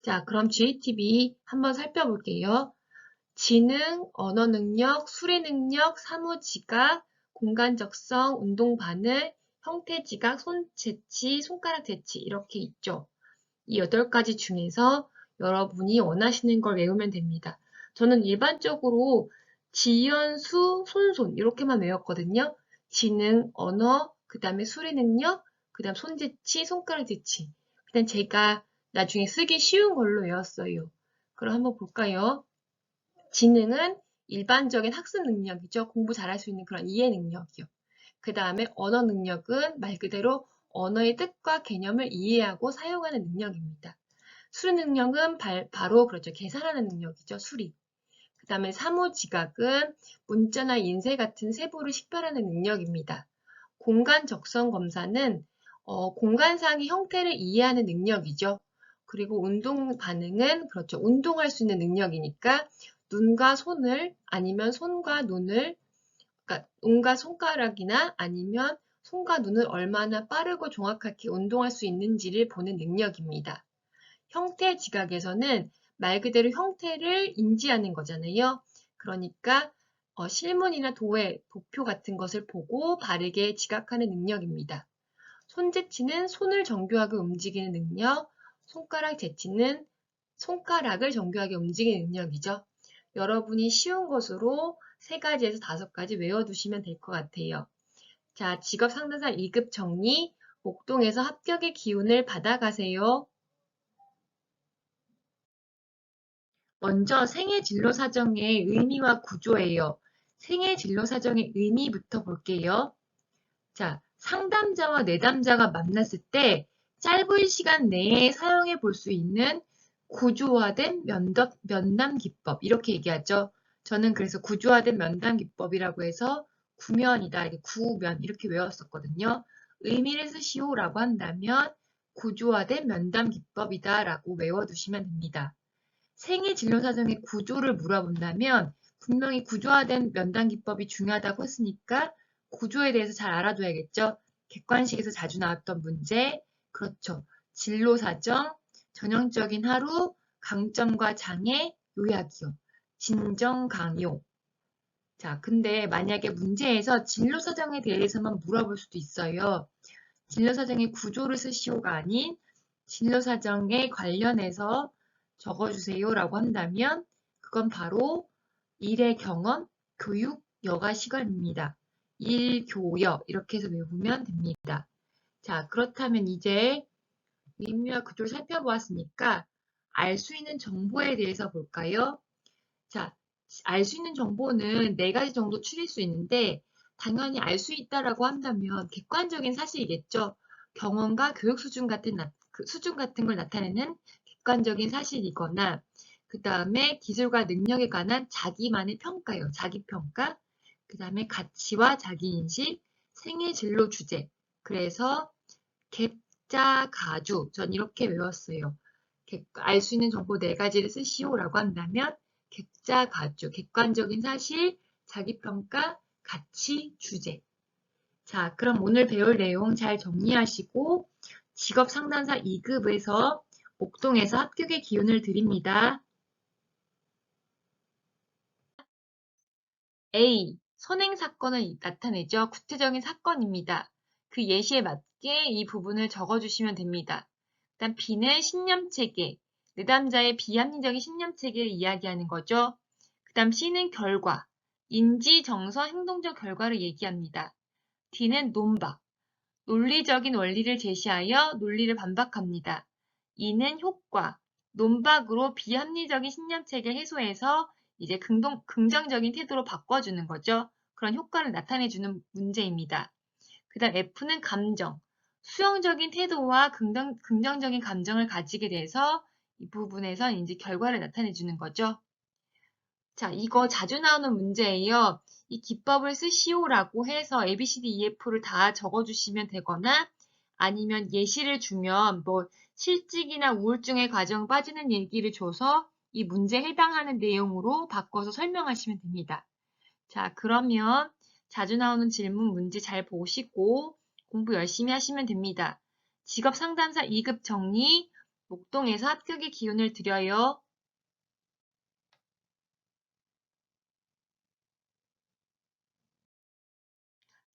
자, 그럼 GATB 한번 살펴볼게요. 지능, 언어 능력, 수리 능력, 사무 지각, 공간 적성, 운동 반응, 형태 지각, 손 재치, 손가락 재치 이렇게 있죠. 이 8가지 중에서 여러분이 원하시는 걸 외우면 됩니다. 저는 일반적으로 지연수, 손손 이렇게만 외웠거든요. 지능, 언어, 그 다음에 수리 능력, 그 다음 손재치, 손가락 재치. 그냥 제가 나중에 쓰기 쉬운 걸로 외웠어요. 그럼 한번 볼까요? 지능은 일반적인 학습 능력이죠. 공부 잘할 수 있는 그런 이해 능력이요. 그 다음에 언어 능력은 말 그대로 언어의 뜻과 개념을 이해하고 사용하는 능력입니다. 수리 능력은 바로 그렇죠. 계산하는 능력이죠. 수리. 그 다음에 사무지각은 문자나 인쇄 같은 세부를 식별하는 능력입니다. 공간 적성 검사는 공간상의 형태를 이해하는 능력이죠. 그리고 운동 반응은 그렇죠. 운동할 수 있는 능력이니까 눈과 손을 아니면 손과 눈을 그러니까 눈과 손가락이나 아니면 손과 눈을 얼마나 빠르고 정확하게 운동할 수 있는지를 보는 능력입니다. 형태 지각에서는 말 그대로 형태를 인지하는 거잖아요. 그러니까 실문이나 도회, 도표 같은 것을 보고 바르게 지각하는 능력입니다. 손재치는 손을 정교하게 움직이는 능력, 손가락 재치는 손가락을 정교하게 움직이는 능력이죠. 여러분이 쉬운 것으로 3가지에서 5가지 외워두시면 될 것 같아요. 자, 직업 상담사 2급 정리, 목동에서 합격의 기운을 받아가세요. 먼저 생애 진로 사정의 의미와 구조예요. 생애 진로 사정의 의미부터 볼게요. 자, 상담자와 내담자가 만났을 때 짧은 시간 내에 사용해 볼 수 있는 구조화된 면담 기법 이렇게 얘기하죠. 저는 그래서 구조화된 면담 기법이라고 해서 구면이다, 이렇게 구면 이렇게 외웠었거든요. 의미를 쓰시오라고 한다면 구조화된 면담 기법이다라고 외워두시면 됩니다. 생애 진로 사정의 구조를 물어본다면 분명히 구조화된 면담 기법이 중요하다고 했으니까 구조에 대해서 잘 알아둬야겠죠. 객관식에서 자주 나왔던 문제, 그렇죠. 진로 사정, 전형적인 하루, 강점과 장애, 요약이요. 진정 강요. 자, 근데 만약에 문제에서 진로 사정에 대해서만 물어볼 수도 있어요. 진로 사정의 구조를 쓰시오가 아닌 진로 사정에 관련해서 적어주세요라고 한다면 그건 바로 일의 경험, 교육, 여가 시간입니다. 일, 교여 이렇게 해서 외우면 됩니다. 자, 그렇다면 이제 의미와 구조를 살펴보았으니까 알 수 있는 정보에 대해서 볼까요? 자, 알 수 있는 정보는 4가지 정도 추릴 수 있는데 당연히 알 수 있다라고 한다면 객관적인 사실이겠죠. 경험과 교육 수준 같은 걸 나타내는 객관적인 사실이거나 그 다음에 기술과 능력에 관한 자기만의 평가요. 자기평가. 그 다음에 가치와 자기인식, 생애 진로 주제. 그래서 객자, 가주. 전 이렇게 외웠어요. 알 수 있는 정보 4가지를 쓰시오라고 한다면 객자, 가주, 객관적인 사실, 자기평가, 가치, 주제. 자, 그럼 오늘 배울 내용 잘 정리하시고 직업상담사 2급에서 목동에서 합격의 기운을 드립니다. A. 선행 사건을 나타내죠. 구체적인 사건입니다. 그 예시에 맞게 이 부분을 적어주시면 됩니다. 일단 B는 신념체계, 내담자의 비합리적인 신념체계를 이야기하는 거죠. 그 다음 C는 결과, 인지, 정서, 행동적 결과를 얘기합니다. D는 논박, 논리적인 원리를 제시하여 논리를 반박합니다. E는 효과, 논박으로 비합리적인 신념체계를 해소해서 이제 긍정적인 태도로 바꿔주는 거죠. 그런 효과를 나타내주는 문제입니다. 그 다음 F는 감정, 수용적인 태도와 긍정적인 감정을 가지게 돼서 이 부분에서 이제 결과를 나타내주는 거죠. 자, 이거 자주 나오는 문제예요. 이 기법을 쓰시오라고 해서 ABCDEF를 다 적어주시면 되거나 아니면 예시를 주면 뭐 실직이나 우울증의 과정 빠지는 얘기를 줘서 이 문제에 해당하는 내용으로 바꿔서 설명하시면 됩니다. 자, 그러면 자주 나오는 질문 문제 잘 보시고 공부 열심히 하시면 됩니다. 직업상담사 2급 정리, 목동에서 합격의 기운을 드려요.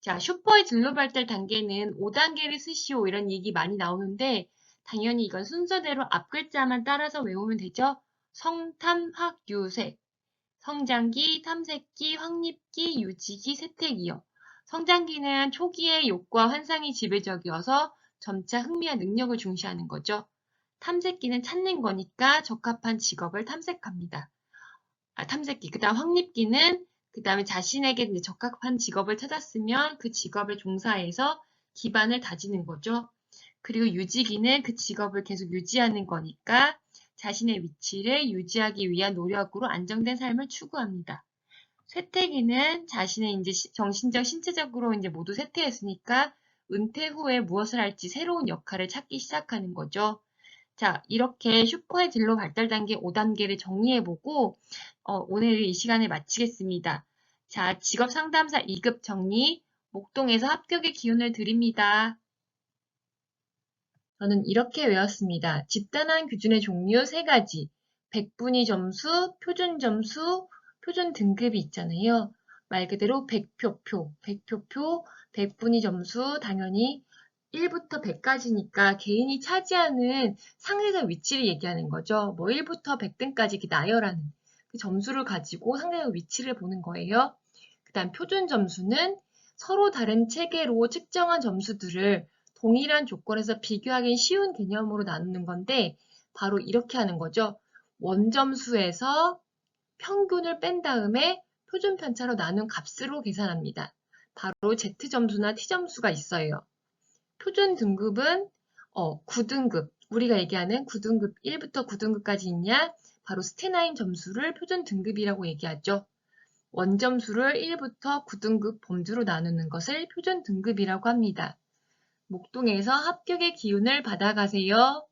자, 슈퍼의 진로 발달 단계는 5단계를 쓰시오 이런 얘기 많이 나오는데 당연히 이건 순서대로 앞 글자만 따라서 외우면 되죠. 성, 탐, 확, 유, 색. 성장기, 탐색기, 확립기, 유지기, 세택이요. 성장기는 초기의 욕구와 환상이 지배적이어서 점차 흥미와 능력을 중시하는 거죠. 탐색기는 찾는 거니까 적합한 직업을 탐색합니다. 탐색기. 그 다음 확립기는 그 다음에 자신에게 이제 적합한 직업을 찾았으면 그 직업에 종사해서 기반을 다지는 거죠. 그리고 유지기는 그 직업을 계속 유지하는 거니까 자신의 위치를 유지하기 위한 노력으로 안정된 삶을 추구합니다. 쇠퇴기는 자신의 이제 정신적, 신체적으로 이제 모두 쇠퇴했으니까 은퇴 후에 무엇을 할지 새로운 역할을 찾기 시작하는 거죠. 자, 이렇게 슈퍼의 진로 발달 단계 5단계를 정리해보고 오늘 이 시간을 마치겠습니다. 자, 직업 상담사 2급 정리, 목동에서 합격의 기운을 드립니다. 저는 이렇게 외웠습니다. 집단화한 규준의 종류 3가지. 백분위 점수, 표준 점수, 표준 등급이 있잖아요. 말 그대로 백표표, 백분위 점수 당연히 1부터 100까지니까 개인이 차지하는 상대적 위치를 얘기하는 거죠. 뭐 1부터 100등까지 이렇게 나열하는 그 점수를 가지고 상대적 위치를 보는 거예요. 그 다음 표준 점수는 서로 다른 체계로 측정한 점수들을 동일한 조건에서 비교하기 쉬운 개념으로 나누는 건데 바로 이렇게 하는 거죠. 원점수에서 평균을 pen 다음에 표준 편차로 나눈 값으로 계산합니다. 바로 Z점수나 T점수가 있어요. 표준 등급은 9등급, 우리가 얘기하는 9등급 1부터 9등급까지 있냐? 바로 스테나인 점수를 표준 등급이라고 얘기하죠. 원점수를 1부터 9등급 범주로 나누는 것을 표준 등급이라고 합니다. 목동에서 합격의 기운을 받아가세요.